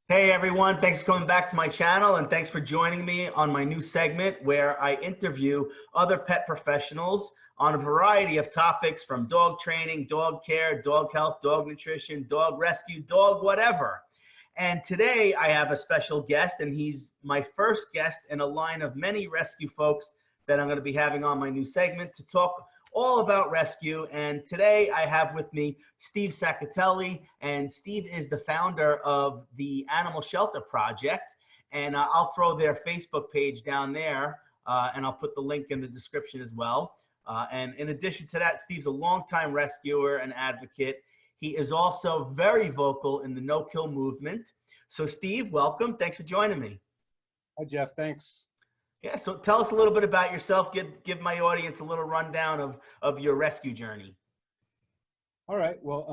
Hey everyone, thanks for coming back to my channel and thanks for joining me on my new segment where I interview other pet professionals on a variety of topics from dog training, dog care, dog health, dog nutrition, dog rescue, dog whatever. And today I have a special guest and he's my first guest in a line of many rescue folks that I'm going to be having on my new segment to talk all about rescue. And today I have with me Steve Sacchitelli, and Steve is the founder of the Animal Shelter Project. And I'll throw their Facebook page down there, and I'll put the link in the description as well. And in addition to that, Steve's a longtime rescuer and advocate. He is also very vocal in the no-kill movement. So Steve, welcome. Thanks for joining me. Hi, Jeff. Thanks. Yeah, so tell us a little bit about yourself. Give my audience a little rundown of your rescue journey. All right. Well,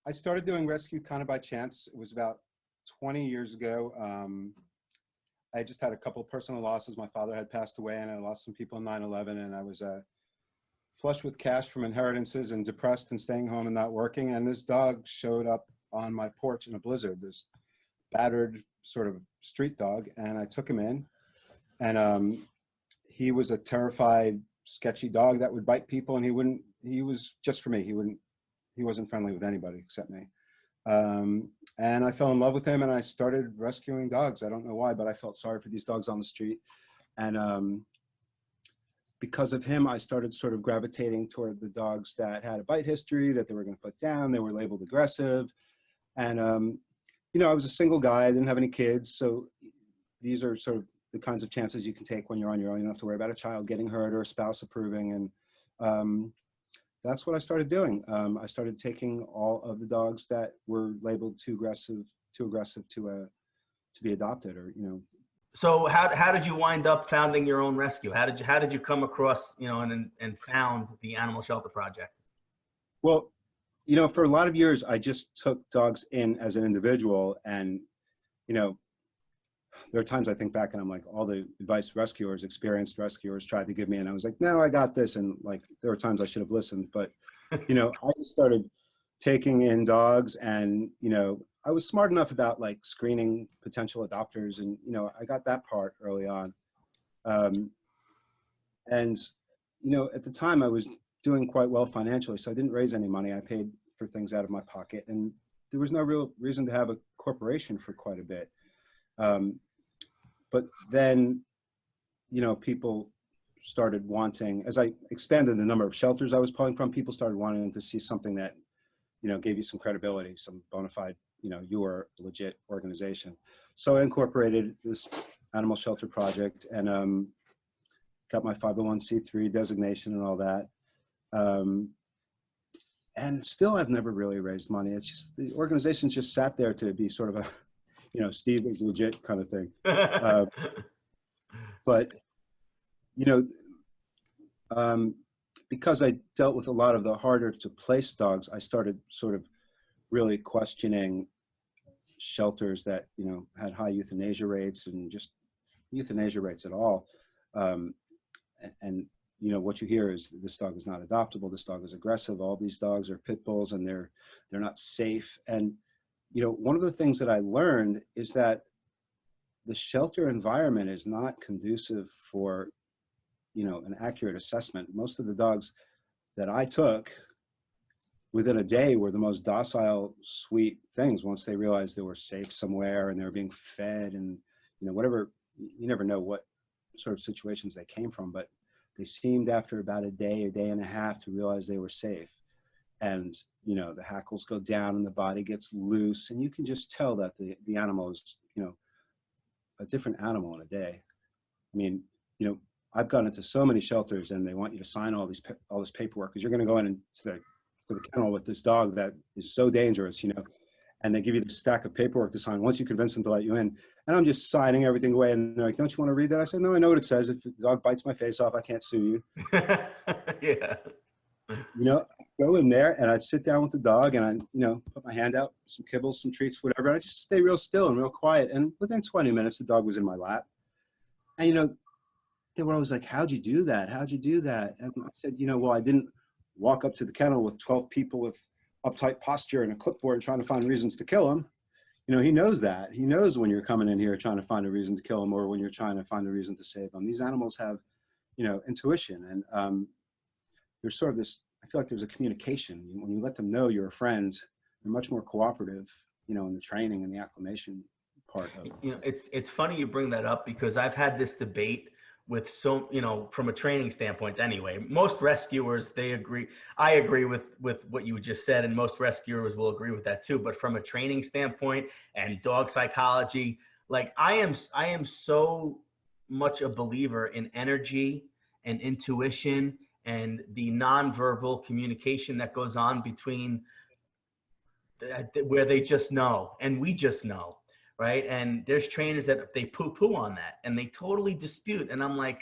I started doing rescue kind of by chance. It was about 20 years ago. I just had a couple of personal losses. My father had passed away, and I lost some people in 9/11, and I was flush with cash from inheritances and depressed and staying home and not working. And this dog showed up on my porch in a blizzard, this battered sort of street dog, and I took him in. And he was a terrified, sketchy dog that would bite people, and he was just for me. He wasn't friendly with anybody except me. And I fell in love with him, and I started rescuing dogs. I don't know why, but I felt sorry for these dogs on the street. And because of him, I started sort of gravitating toward the dogs that had a bite history, that they were going to put down. They were labeled aggressive. And, I was a single guy. I didn't have any kids. So these are sort of the kinds of chances you can take when you're on your own. You don't have to worry about a child getting hurt or a spouse approving. And that's what I started doing. I started taking all of the dogs that were labeled too aggressive to be adopted, or So how did you wind up founding your own rescue? How did you come across, and found the Animal Shelter Project? Well, for a lot of years, I just took dogs in as an individual, and there are times I think back and I'm like, all the advice experienced rescuers tried to give me, and I was like, no, I got this. And like, there were times I should have listened, but, I just started taking in dogs, and, I was smart enough about like screening potential adopters, and, I got that part early on. And, at the time I was doing quite well financially, so I didn't raise any money. I paid for things out of my pocket, and there was no real reason to have a corporation for quite a bit. But then, people started wanting, as I expanded the number of shelters I was pulling from, people started wanting to see something that, gave you some credibility, some bona fide, you were a legit organization. So I incorporated this Animal Shelter Project, and got my 501c3 designation and all that. And still I've never really raised money. It's just, the organization's just sat there to be sort of a, Steve is legit kind of thing. But, because I dealt with a lot of the harder to place dogs, I started sort of really questioning shelters that, had high euthanasia rates, and just euthanasia rates at all. And what you hear is, this dog is not adoptable, this dog is aggressive, all these dogs are pit bulls, and they're not safe. And one of the things that I learned is that the shelter environment is not conducive for, an accurate assessment. Most of the dogs that I took within a day were the most docile, sweet things once they realized they were safe somewhere and they were being fed, and, whatever, you never know what sort of situations they came from, but they seemed after about a day and a half to realize they were safe. And, the hackles go down and the body gets loose, and you can just tell that the animal is, a different animal in a day. I mean, I've gone into so many shelters and they want you to sign all this paperwork because you're going to go in and to the kennel with this dog that is so dangerous, and they give you this stack of paperwork to sign once you convince them to let you in. And I'm just signing everything away, and they're like, don't you want to read that? I said, no, I know what it says. If the dog bites my face off, I can't sue you. Yeah. Go in there and I'd sit down with the dog, and I, put my hand out, some kibbles, some treats, whatever. I just stay real still and real quiet. And within 20 minutes, the dog was in my lap. And, they were always like, how'd you do that? How'd you do that? And I said, well, I didn't walk up to the kennel with 12 people with uptight posture and a clipboard trying to find reasons to kill him. you know, he knows that. He knows when you're coming in here trying to find a reason to kill him or when you're trying to find a reason to save him. These animals have, you know, intuition, and there's sort of this, I feel like there's a communication. When you let them know you're a friend, they're much more cooperative, you know, in the training and the acclimation part of it. You know, it's funny you bring that up, because I've had this debate with, so, you know, from a training standpoint anyway. Most rescuers, they agree. I agree with what you just said, and most rescuers will agree with that too. But from a training standpoint and dog psychology, like I am so much a believer in energy and intuition and the nonverbal communication that goes on between where they just know and we just know, right? And there's trainers that they poo-poo on that and they totally dispute. And I'm like,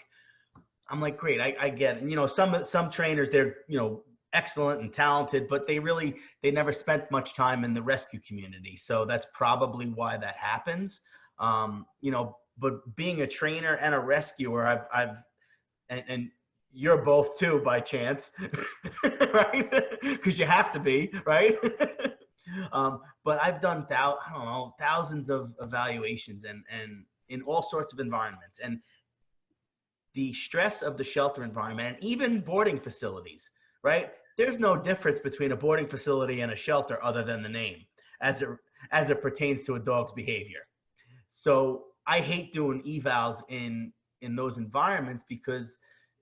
great, I get it. And, you know, some trainers, they're, you know, excellent and talented, but they never spent much time in the rescue community. So that's probably why that happens. You know, but being a trainer and a rescuer, and you're both too by chance, right? Because you have to be, right? But I've done I don't know, thousands of evaluations and in all sorts of environments, and the stress of the shelter environment and even boarding facilities, right? There's no difference between a boarding facility and a shelter other than the name, as it pertains to a dog's behavior. So I hate doing evals in those environments, because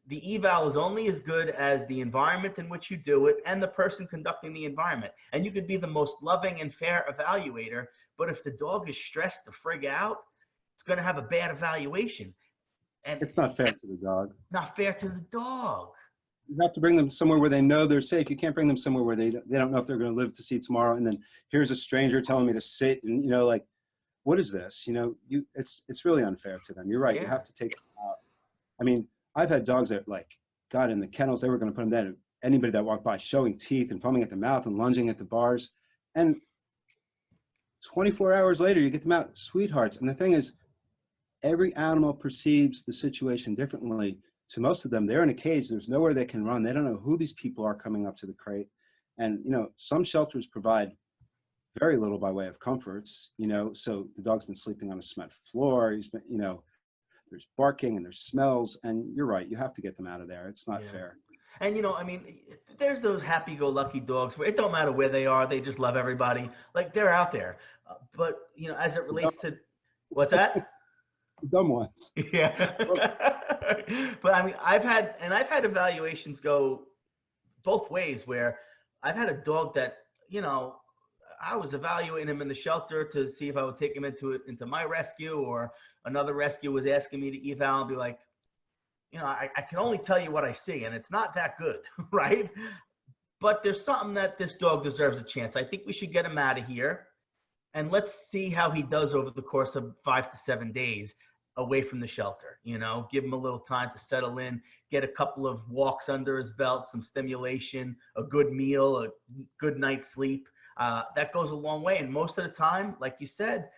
the eval is only as good as the environment in which you do it and the person conducting the environment. And you could be the most loving and fair evaluator, but if the dog is stressed the frig out, it's going to have a bad evaluation. And It's not fair to the dog. not fair to the dog. You have to bring them somewhere where they know they're safe. You can't bring them somewhere where they don't know if they're going to live to see tomorrow. And then here's a stranger telling me to sit, and, you know, like, what is this? You know, it's really unfair to them. You're right. Yeah. You have to take them out. I mean, I've had dogs that, like, got in the kennels. They were going to put them there. Anybody that walked by showing teeth and foaming at the mouth and lunging at the bars. And 24 hours later, you get them out, sweethearts. And the thing is, every animal perceives the situation differently. To most of them, they're in a cage. There's nowhere they can run. They don't know who these people are coming up to the crate. And, you know, some shelters provide very little by way of comforts, you know, so the dog's been sleeping on a cement floor. He's been, you know, there's barking and there's smells, and you're right. You have to get them out of there. It's not fair. And, you know, I mean, there's those happy-go-lucky dogs where it don't matter where they are. They just love everybody. Like, they're out there. But, you know, as it relates to, what's that? Dumb ones. Yeah. But I mean, I've had evaluations go both ways, where I've had a dog that, you know, I was evaluating him in the shelter to see if I would take him into my rescue, or another rescue was asking me to eval and be like, you know, I can only tell you what I see, and it's not that good, right? But there's something that this dog deserves a chance. I think we should get him out of here, and let's see how he does over the course of 5 to 7 days away from the shelter. You know, give him a little time to settle in, get a couple of walks under his belt, some stimulation, a good meal, a good night's sleep. That goes a long way. And most of the time, like you said,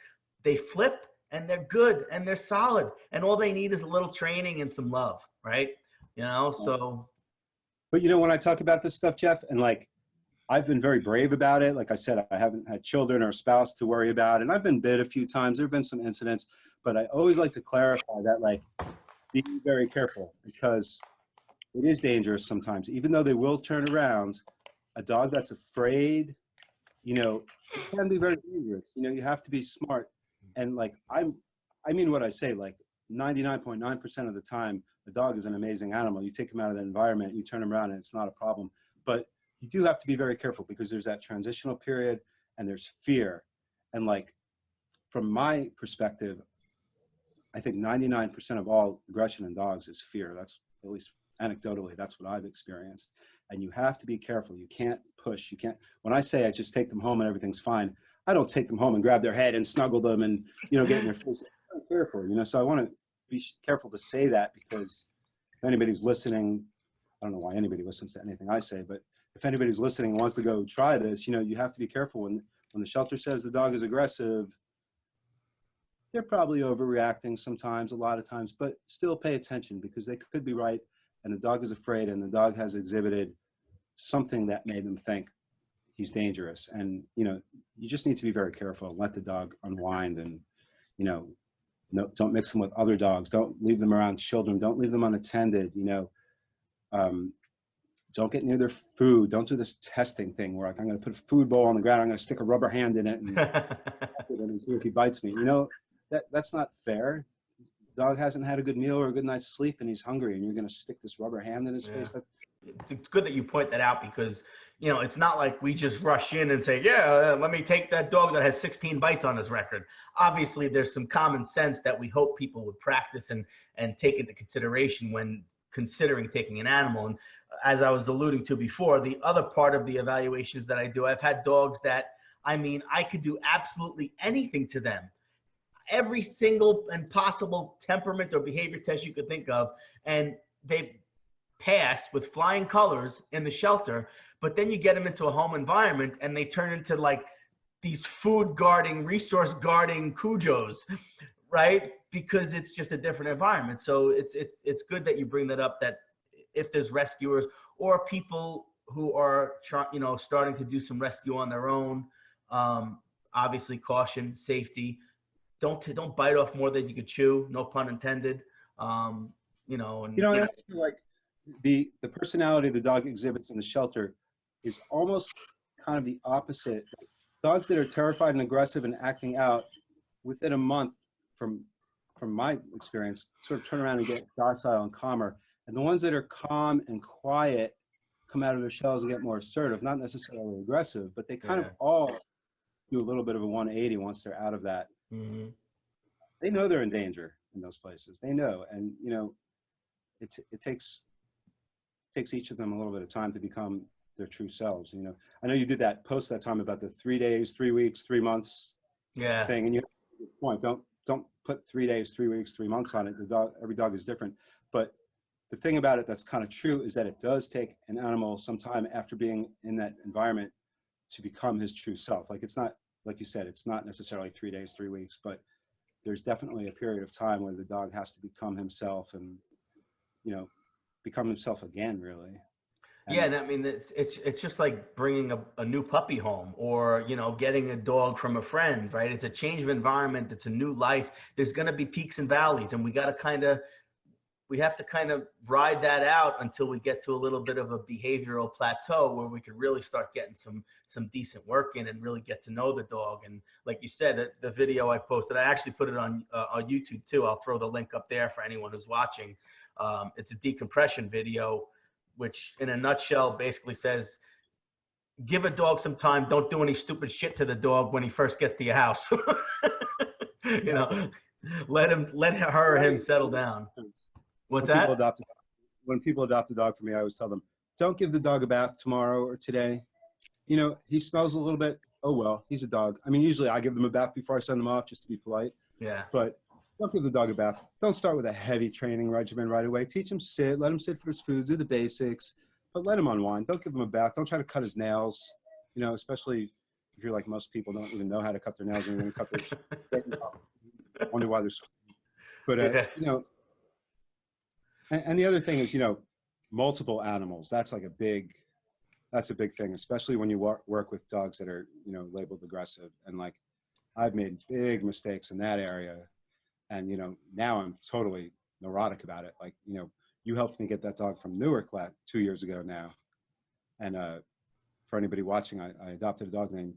they flip and they're good and they're solid. And all they need is a little training and some love, right? You know, so. But, you know, when I talk about this stuff, Jeff, and, like, I've been very brave about it. Like I said, I haven't had children or a spouse to worry about, and I've been bit a few times. There have been some incidents, but I always like to clarify that, like, be very careful, because it is dangerous sometimes. Even though they will turn around, a dog that's afraid, you know, it can be very dangerous. You know, you have to be smart. And, like, I mean what I say, like 99.9% of the time, the dog is an amazing animal. You take him out of the environment, you turn him around, and it's not a problem. But you do have to be very careful, because there's that transitional period and there's fear. And, like, from my perspective, I think 99% of all aggression in dogs is fear. That's, at least anecdotally, that's what I've experienced. And you have to be careful. You can't push. You can't, when I say I just take them home and everything's fine, I don't take them home and grab their head and snuggle them and, you know, get in their face. I'm careful, you know, so I want to be careful to say that, because if anybody's listening, I don't know why anybody listens to anything I say, but if anybody's listening and wants to go try this, you know, you have to be careful. When the shelter says the dog is aggressive, they're probably overreacting sometimes, a lot of times, but still pay attention, because they could be right, and the dog is afraid, and the dog has exhibited something that made them think he's dangerous. And, you know, you just need to be very careful and let the dog unwind, and, you know, no, don't mix them with other dogs. Don't leave them around children. Don't leave them unattended, you know. Don't get near their food. Don't do this testing thing where, like, I'm going to put a food bowl on the ground, I'm going to stick a rubber hand in it and see if he bites me. You know, that's not fair. The dog hasn't had a good meal or a good night's sleep and he's hungry, and you're going to stick this rubber hand in his face. It's good that you point that out, because, you know, it's not like we just rush in and say, yeah, let me take that dog that has 16 bites on his record. Obviously, there's some common sense that we hope people would practice and take into consideration when considering taking an animal. And as I was alluding to before, the other part of the evaluations that I do, I've had dogs that, I mean, I could do absolutely anything to them. Every single and possible temperament or behavior test you could think of, and they pass with flying colors in the shelter. But then you get them into a home environment and they turn into like these food guarding, resource guarding Cujos, right? Because it's just a different environment. So it's good that you bring that up, that if there's rescuers or people who are starting to do some rescue on their own, obviously caution, safety. Don't bite off more than you could chew. No pun intended. I feel like the personality the dog exhibits in the shelter is almost kind of the opposite. Dogs that are terrified and aggressive and acting out, within a month, from my experience, sort of turn around and get docile and calmer. And the ones that are calm and quiet come out of their shells and get more assertive, not necessarily aggressive, but they kind of all do a little bit of a 180 once they're out of that. Mm-hmm. They know they're in danger in those places. They know, and you know, it takes each of them a little bit of time to become their true selves. You know, I know you did that post that time about the 3 days, 3 weeks, 3 months thing, and you have a good point. Don't put 3 days, 3 weeks, 3 months on it. Every dog is different. But the thing about it that's kind of true is that it does take an animal some time after being in that environment to become his true self. Like, it's not, like you said, it's not necessarily 3 days, 3 weeks, but there's definitely a period of time where the dog has to become himself and, you know, become himself again, really. And yeah, and I mean, it's just like bringing a new puppy home, or, you know, getting a dog from a friend, right? It's a change of environment. It's a new life. There's going to be peaks and valleys, and we have to kind of ride that out until we get to a little bit of a behavioral plateau where we can really start getting some decent work in and really get to know the dog. And like you said, the video I posted, I actually put it on YouTube too. I'll throw the link up there for anyone who's watching. It's a decompression video, which in a nutshell basically says, give a dog some time. Don't do any stupid shit to the dog when he first gets to your house. You know, let her or him settle down. What's that? When people adopt a dog for me, I always tell them, don't give the dog a bath tomorrow or today. You know, he smells a little bit. Oh, well, he's a dog. I mean, usually I give them a bath before I send them off, just to be polite. Yeah. But don't give the dog a bath. Don't start with a heavy training regimen right away. Teach him sit. Let him sit for his food. Do the basics. But let him unwind. Don't give him a bath. Don't try to cut his nails. You know, especially if you're like most people, don't even know how to cut their nails and you're going to cut their I wonder why they're so. But, you know, and the other thing is, you know, multiple animals. That's like a big thing, especially when you work with dogs that are, you know, labeled aggressive. And like, I've made big mistakes in that area. And, you know, now I'm totally neurotic about it. Like, you know, you helped me get that dog from Newark 2 years ago now. And for anybody watching, I adopted a dog named,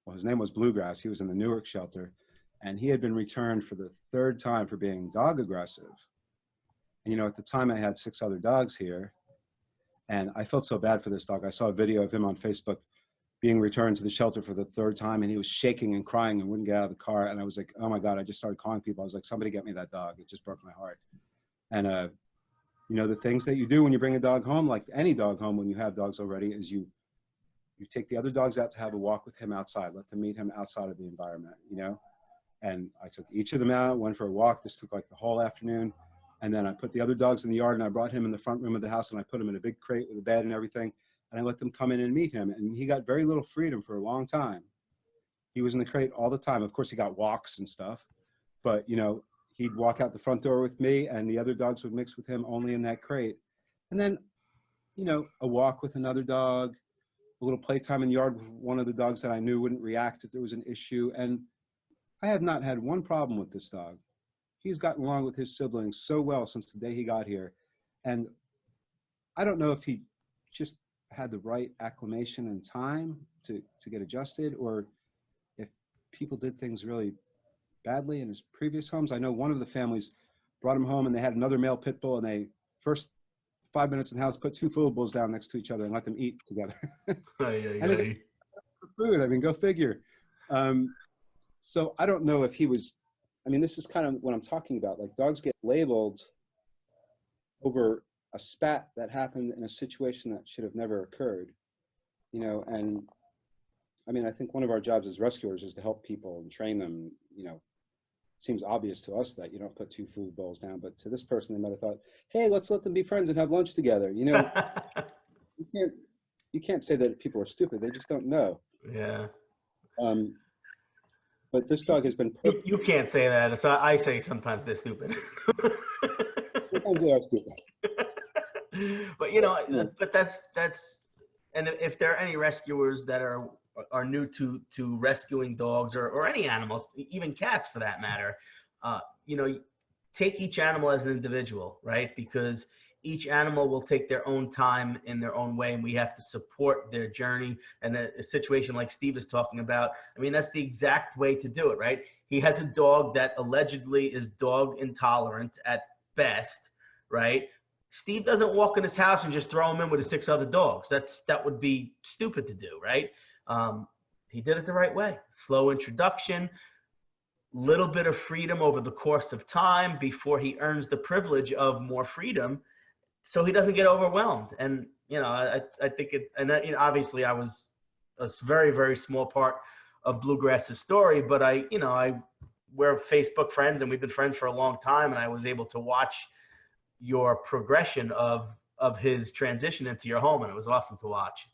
well, his name was Bluegrass. He was in the Newark shelter. And he had been returned for the 3rd time for being dog aggressive. And, you know, at the time I had 6 other dogs here. And I felt so bad for this dog. I saw a video of him on Facebook being returned to the shelter for the 3rd time, and he was shaking and crying and wouldn't get out of the car. And I was like, oh my God, I just started calling people. I was like, somebody get me that dog. It just broke my heart. And, you know, the things that you do when you bring a dog home, like any dog home when you have dogs already, is you take the other dogs out to have a walk with him outside. Let them meet him outside of the environment, you know? And I took each of them out, went for a walk. This took like the whole afternoon. And then I put the other dogs in the yard, and I brought him in the front room of the house, and I put him in a big crate with a bed and everything. And I let them come in and meet him. And he got very little freedom for a long time. He was in the crate all the time. Of course, he got walks and stuff. But, you know, he'd walk out the front door with me, and the other dogs would mix with him only in that crate. And then, you know, a walk with another dog, a little playtime in the yard with one of the dogs that I knew wouldn't react if there was an issue. And I have not had one problem with this dog. He's gotten along with his siblings so well since the day he got here. And I don't know if he just had the right acclimation and time to get adjusted, or if people did things really badly in his previous homes. I know one of the families brought him home and they had another male pit bull, and they first 5 minutes in the house put two food bulls down next to each other and let them eat together. And it, food, I mean, go figure. So I don't know if he was, I mean, this is kind of what I'm talking about. Like, dogs get labeled over a spat that happened in a situation that should have never occurred, you know. And I mean, I think one of our jobs as rescuers is to help people and train them. You know, it seems obvious to us that you don't put two food bowls down, but to this person, they might have thought, hey, let's let them be friends and have lunch together. You know, you can't say that people are stupid. They just don't know. Yeah. But this dog has been perfect. You can't say that. So I say sometimes they're stupid. Sometimes they are stupid. But you know, but that's, and if there are any rescuers that are new to rescuing dogs or any animals, even cats for that matter, you know, take each animal as an individual, right? Because each animal will take their own time in their own way, and we have to support their journey. And a situation like Steve is talking about, I mean, that's the exact way to do it, right? He has a dog that allegedly is dog intolerant at best, right? Steve doesn't walk in his house and just throw him in with his 6 other dogs. That would be stupid to do, right? He did it the right way. Slow introduction, little bit of freedom over the course of time before he earns the privilege of more freedom, so he doesn't get overwhelmed. And you know, I think it, and that, you know, obviously I was a very, very small part of Bluegrass's story, but we're Facebook friends and we've been friends for a long time, and I was able to watch your progression of his transition into your home, and it was awesome to watch.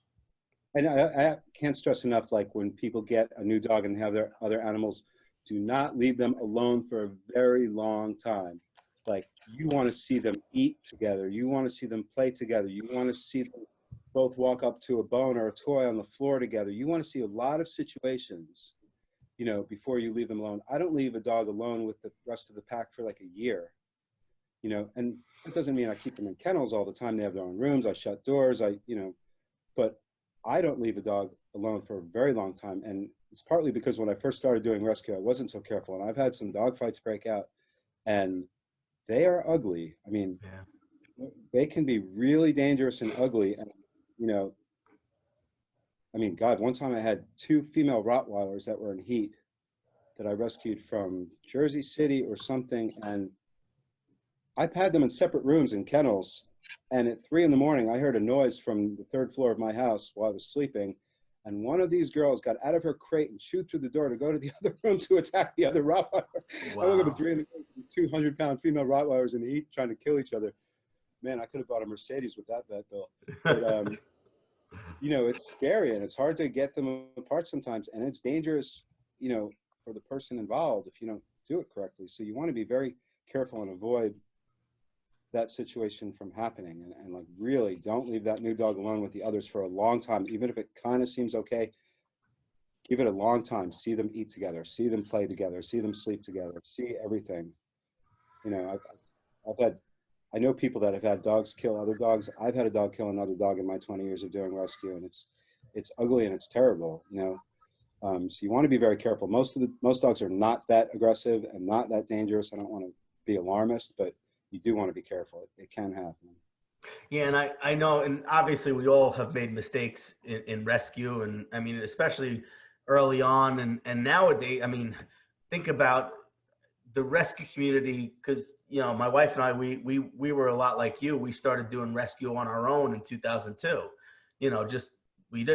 And I can't stress enough, like, when people get a new dog and they have their other animals, do not leave them alone for a very long time. Like, you want to see them eat together. You want to see them play together. You want to see them both walk up to a bone or a toy on the floor together. You want to see a lot of situations, you know, before you leave them alone. I don't leave a dog alone with the rest of the pack for like a year, you know. And that doesn't mean I keep them in kennels all the time. They have their own rooms. I shut doors. But I don't leave a dog alone for a very long time. And it's partly because when I first started doing rescue, I wasn't so careful. And I've had some dog fights break out, and they are ugly. I mean, yeah, they can be really dangerous and ugly. And, you know, I mean, God, one time I had 2 female Rottweilers that were in heat that I rescued from Jersey City or something. And I've had them in separate rooms in kennels. And at 3 in the morning, I heard a noise from the 3rd floor of my house while I was sleeping. And one of these girls got out of her crate and chewed through the door to go to the other room to attack the other Rottweiler. Wow. I woke up at 3 in the morning, these 200-pound female Rottweilers in the heat trying to kill each other. Man, I could have bought a Mercedes with that vet bill. But, you know, it's scary, and it's hard to get them apart sometimes. And it's dangerous, you know, for the person involved if you don't do it correctly. So you want to be very careful and avoid that situation from happening, and like, really don't leave that new dog alone with the others for a long time. Even if it kind of seems okay, give it a long time. See them eat together, see them play together, see them sleep together, see everything. You know, I know people that have had dogs kill other dogs. I've had a dog kill another dog in my 20 years of doing rescue, and it's ugly and it's terrible, you know. So you want to be very careful. Most dogs are not that aggressive and not that dangerous. I don't want to be alarmist, but you do want to be careful. It can happen. Yeah, and I know, and obviously we all have made mistakes in rescue, and I mean, especially early on, and nowadays, I mean, think about the rescue community, because, you know, my wife and I, we were a lot like you. We started doing rescue on our own in 2002. You know, just we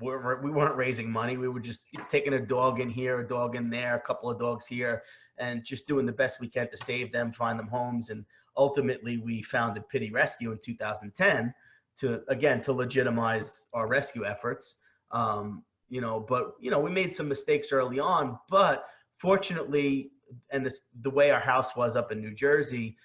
weren't raising money. We were just taking a dog in here, a dog in there, a couple of dogs here, and just doing the best we can to save them, find them homes. And ultimately we founded Pity Rescue in 2010 to legitimize our rescue efforts. You know, but, you know, we made some mistakes early on, but fortunately, and the way our house was up in New Jersey,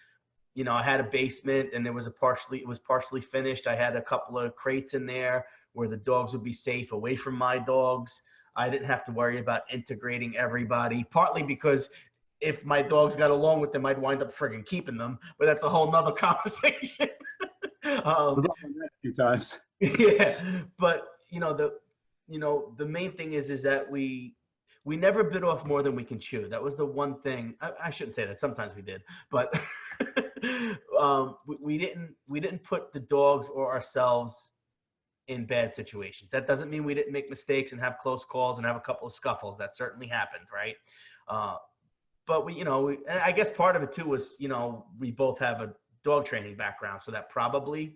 you know, I had a basement and it was partially finished. I had a couple of crates in there where the dogs would be safe away from my dogs. I didn't have to worry about integrating everybody, partly because if my dogs got along with them, I'd wind up friggin' keeping them, but that's a whole nother conversation. We've all done that a few times. Yeah, but the main thing is that we never bit off more than we can chew. That was the one thing. I shouldn't say that. Sometimes we did, but we didn't put the dogs or ourselves in bad situations. That doesn't mean we didn't make mistakes and have close calls and have a couple of scuffles. That certainly happened, right? But and I guess part of it too was, we both have a dog training background, so that probably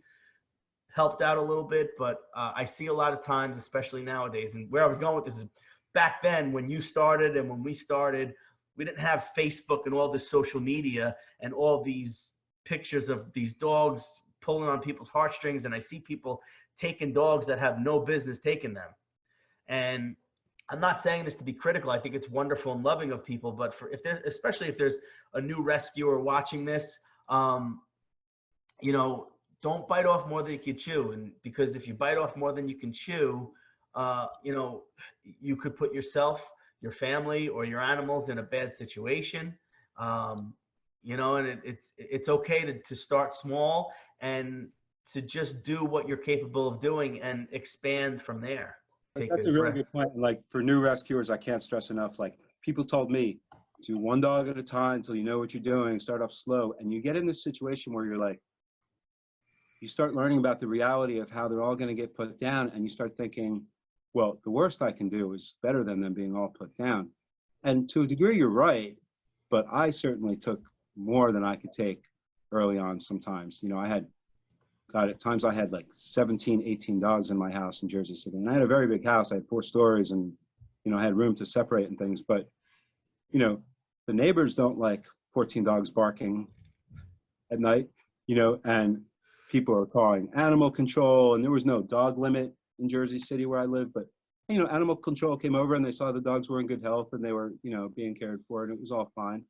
helped out a little bit. But I see a lot of times, especially nowadays, and where I was going with this is back then when you started and when we started, we didn't have Facebook and all this social media and all these pictures of these dogs pulling on people's heartstrings. And I see people taking dogs that have no business taking them. And I'm not saying this to be critical. I think it's wonderful and loving of people, but especially if there's a new rescuer watching this, don't bite off more than you can chew. And because if you bite off more than you can chew, you could put yourself, your family, or your animals in a bad situation. And it's okay to start small and to just do what you're capable of doing and expand from there. That's a really good point. Like for new rescuers, I can't stress enough. Like people told me, do one dog at a time until you know what you're doing, start off slow. And you get in this situation where you're like, you start learning about the reality of how they're all going to get put down. And you start thinking, well, the worst I can do is better than them being all put down. And to a degree, you're right. But I certainly took more than I could take early on sometimes. At times I had like 17, 18 dogs in my house in Jersey City. And I had a very big house. I had 4 stories and, I had room to separate and things. But, the neighbors don't like 14 dogs barking at night, and people are calling animal control. And there was no dog limit in Jersey City where I live. But, animal control came over and they saw the dogs were in good health and they were, being cared for, and it was all fine.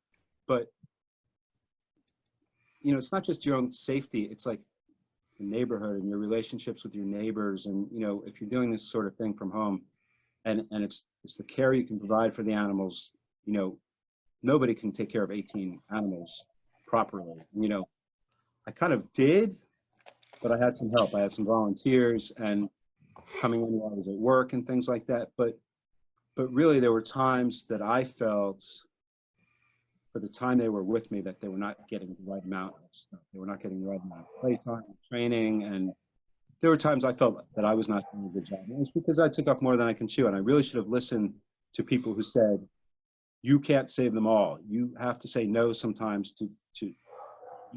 But, it's not just your own safety. It's like the neighborhood and your relationships with your neighbors. And, if you're doing this sort of thing from home and it's the care you can provide for the animals, nobody can take care of 18 animals properly. I kind of did, but I had some help. I had some volunteers and coming in while I was at work and things like that. But really there were times that I felt for the time they were with me that they were not getting the right amount of stuff. They were not getting the right amount of playtime, training, and there were times I felt that I was not doing a good job. And it was because I took off more than I can chew, and I really should have listened to people who said, you can't save them all. You have to say no sometimes to be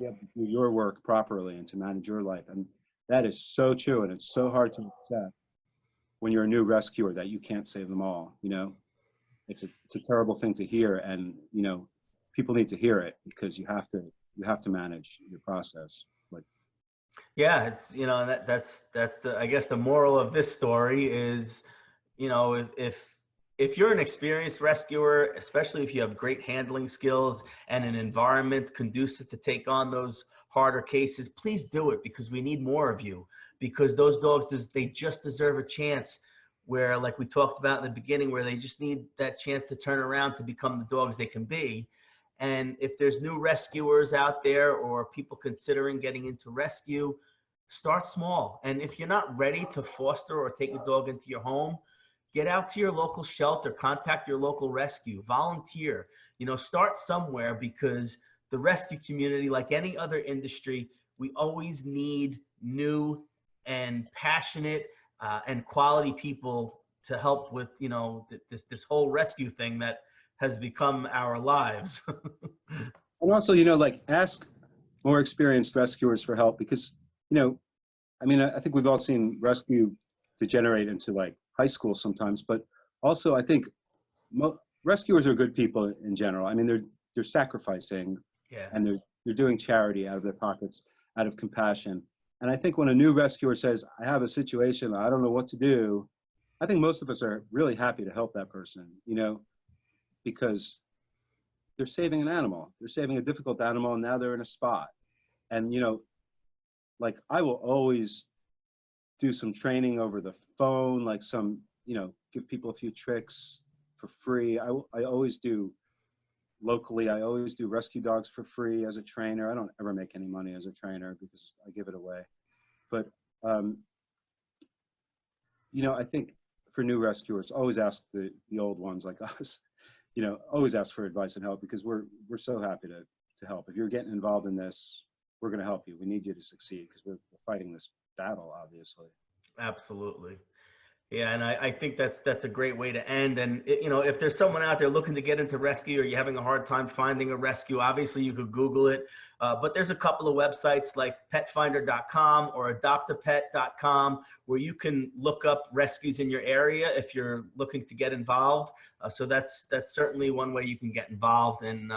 able to do your work properly and to manage your life. And that is so true, and it's so hard to accept when you're a new rescuer that you can't save them all. It's a terrible thing to hear, and people need to hear it because you have to manage your process. Like, yeah, it's that's the, I guess the moral of this story is, if you're an experienced rescuer, especially if you have great handling skills and an environment conducive to take on those harder cases, please do it, because we need more of you, because those dogs, they just deserve a chance where, like we talked about in the beginning, where they just need that chance to turn around to become the dogs they can be. And if there's new rescuers out there or people considering getting into rescue, start small. And if you're not ready to foster or take a dog into your home, get out to your local shelter, contact your local rescue, volunteer, start somewhere, because the rescue community, like any other industry, we always need new and passionate and quality people to help with, this whole rescue thing that has become our lives. and also, ask more experienced rescuers for help because, I think we've all seen rescue degenerate into like high school sometimes, but also I think rescuers are good people in general. I mean, they're sacrificing, Yeah. and they're doing charity out of their pockets, out of compassion. And I think when a new rescuer says, I have a situation, I don't know what to do, I think most of us are really happy to help that person, because they're saving an animal. They're saving a difficult animal, and now they're in a spot. And, like, I will always do some training over the phone, like some, give people a few tricks for free. I always do locally. I always do rescue dogs for free as a trainer. I don't ever make any money as a trainer because I give it away. But, I think for new rescuers, always ask the old ones like us, always ask for advice and help, because we're so happy to help. If you're getting involved in this, we're going to help you. We need you to succeed because we're fighting this battle, obviously. Absolutely. Yeah, and I think that's a great way to end. And if there's someone out there looking to get into rescue, or you're having a hard time finding a rescue, obviously you could Google it. But there's a couple of websites like petfinder.com or adoptapet.com where you can look up rescues in your area if you're looking to get involved. So that's certainly one way you can get involved. And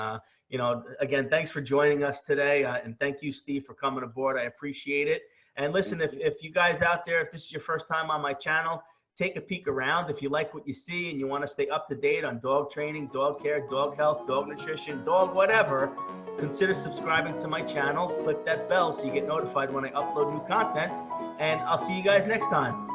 again, thanks for joining us today, and thank you, Steve, for coming aboard. I appreciate it. And listen, if you guys out there, if this is your first time on my channel, take a peek around. If you like what you see and you want to stay up to date on dog training, dog care, dog health, dog nutrition, dog whatever, consider subscribing to my channel. Click that bell so you get notified when I upload new content. And I'll see you guys next time.